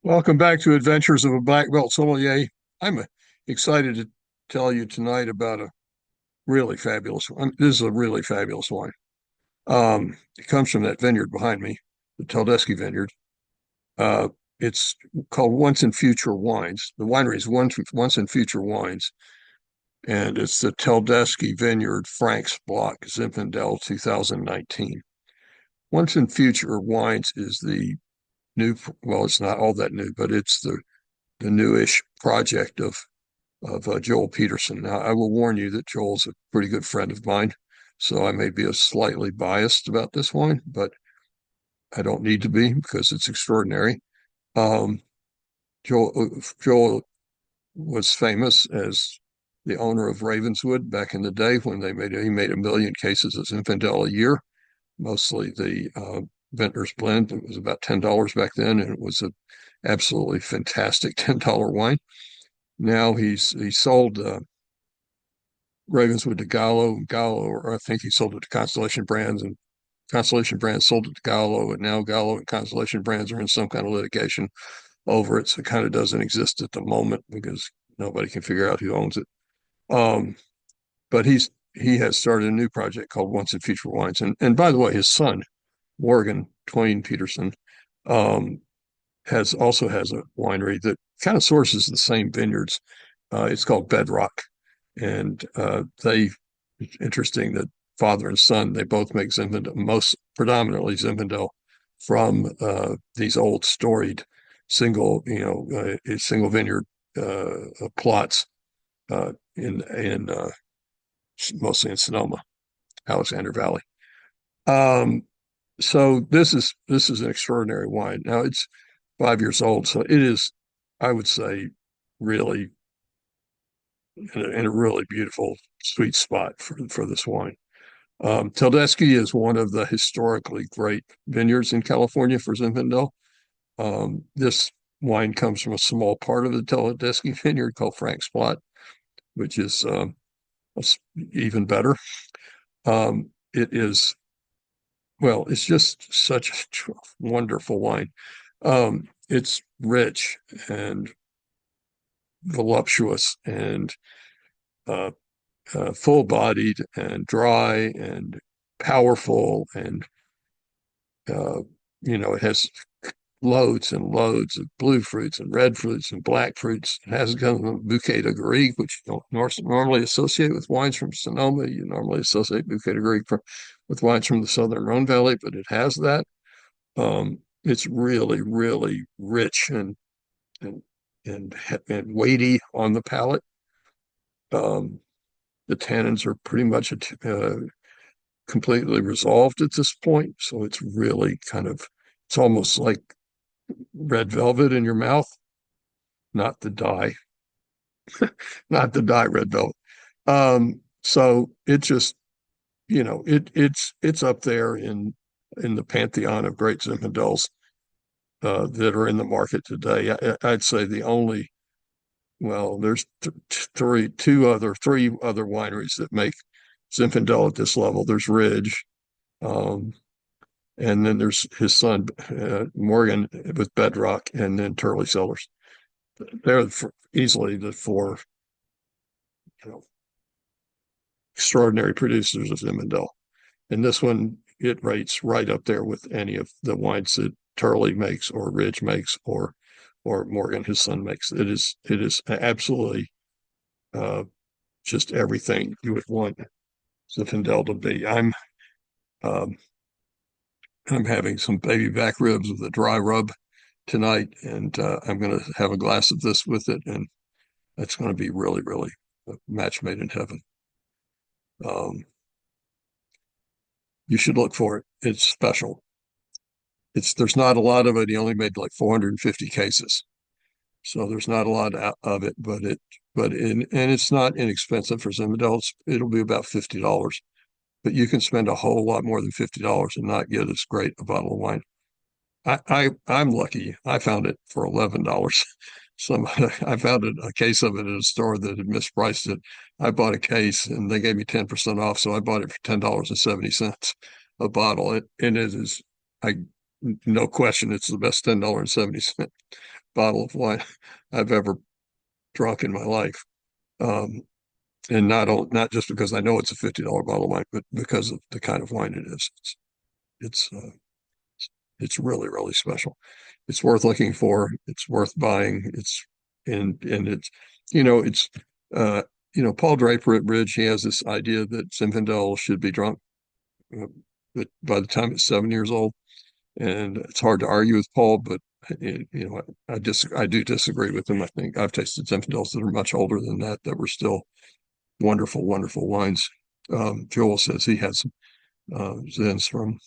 Welcome back to Adventures of a Black Belt Sommelier. I'm excited to tell you tonight about a really fabulous one. This is a really fabulous wine. It comes from that vineyard behind me, the Teldeschi Vineyard. Uh, it's called Once and Future Wines. The winery is Once and Future Wines, and it's the Teldeschi Vineyard Frank's Block Zinfandel 2019. Once and Future Wines is the new, well, it's not all that new, but it's the newish project of Joel Peterson. Now, I will warn you that Joel's a pretty good friend of mine, so I may be a slightly biased about this wine, but I don't need to be because it's extraordinary. Um, Joel was famous as the owner of Ravenswood back in the day when he made 1 million cases of Zinfandel a year, mostly the Vintner's Blend. It was about $10 back then, and it was a absolutely fantastic $10 wine. Now he sold Ravenswood to Gallo, or I think he sold it to Constellation Brands, and Constellation Brands sold it to Gallo, and now Gallo and Constellation Brands are in some kind of litigation over it. So it kind of doesn't exist at the moment because nobody can figure out who owns it. Um, but he has started a new project called Once and Future Wines, and by the way, his son Morgan Twain Peterson um, has a winery that kind of sources the same vineyards. It's called Bedrock, and it's interesting that father and son, they both make Zinfandel, most predominantly Zinfandel from these old storied single vineyard plots in mostly in Sonoma, Alexander Valley. Um, so this is an extraordinary wine. Now it's 5 years old, so it is, I would say, really in a really beautiful sweet spot for this wine. Teldeschi is one of the historically great vineyards in California for Zinfandel. This wine comes from a small part of the Teldeschi vineyard called Frank's Plot, which is even better. It is, well, it's just such a wonderful wine. It's rich and voluptuous and uh, full-bodied and dry and powerful, and uh, it has loads and loads of blue fruits and red fruits and black fruits. It has kind of a bouquet de Garrigue, which you don't normally associate with wines from Sonoma. You normally associate bouquet de Garrigue with wines from the Southern Rhone Valley, but it has that. It's really, really rich and and weighty on the palate. Um, the tannins are pretty much completely resolved at this point, so it's almost like red velvet in your mouth, not the dye, not the dye red velvet. So it just, it's up there in the pantheon of great Zinfandels that are in the market today. I'd say the only, well, there's three other wineries that make Zinfandel at this level. There's Ridge, um, and then there's his son Morgan with Bedrock, and then Turley Cellars. They're easily the four, you know, extraordinary producers of Zinfandel. And this one, it rates right up there with any of the wines that Turley makes or Ridge makes or Morgan, his son, makes. It is absolutely uh, just everything you would want Zinfandel to be. Um, I'm having some baby back ribs with a dry rub tonight, and I'm going to have a glass of this with it, and that's going to be really, really a match made in heaven. Um, you should look for it. It's special. There's not a lot of it. He only made like 450 cases, so there's not a lot of it. And it's not inexpensive for some adults. It'll be about $50, but you can spend a whole lot more than $50 and not get as great a bottle of wine. I'm lucky. I found it for $11. I found a case of it at a store that had mispriced it. I bought a case and they gave me 10% off, so I bought it for $10.70 a bottle. And it is, I no question, it's the best $10.70 bottle of wine I've ever drunk in my life. Um, and not just because I know it's a $50 bottle of wine, but because of the kind of wine it is. It's it's really, really special. It's worth looking for. It's worth buying. And it's you know it's uh Paul Draper at Bridge, he has this idea that Zinfandel should be drunk, uh, but by the time it's 7 years old, and it's hard to argue with Paul, but I do disagree with him. I think I've tasted Zinfandels that are much older than that were still wonderful, wonderful wines. Joel says he has Zins from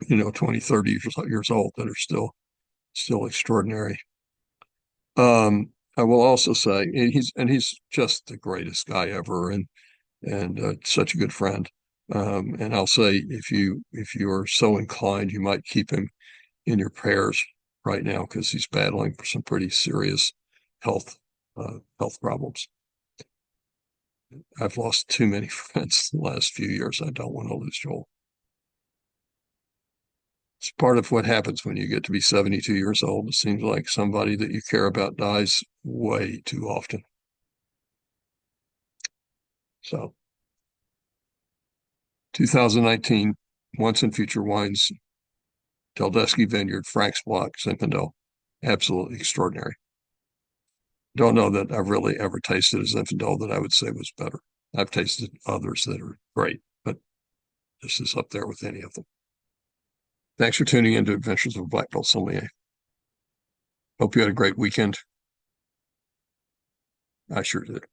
20, 30 years old that are still extraordinary. I will also say he's just the greatest guy ever, and such a good friend. And I'll say if you are so inclined, you might keep him in your prayers right now because he's battling for some pretty serious health health problems. I've lost too many friends the last few years. I don't want to lose Joel. It's part of what happens when you get to be 72 years old. It seems like somebody that you care about dies way too often. So 2019, Once and Future Wines, Teldeschi Vineyard, Frank's Block, Zinfandel. Absolutely extraordinary. Don't know that I've really ever tasted a Zinfandel that I would say was better. I've tasted others that are great, but this is up there with any of them. Thanks for tuning in to Adventures of a Black Belt Sommelier. Hope you had a great weekend. I sure did.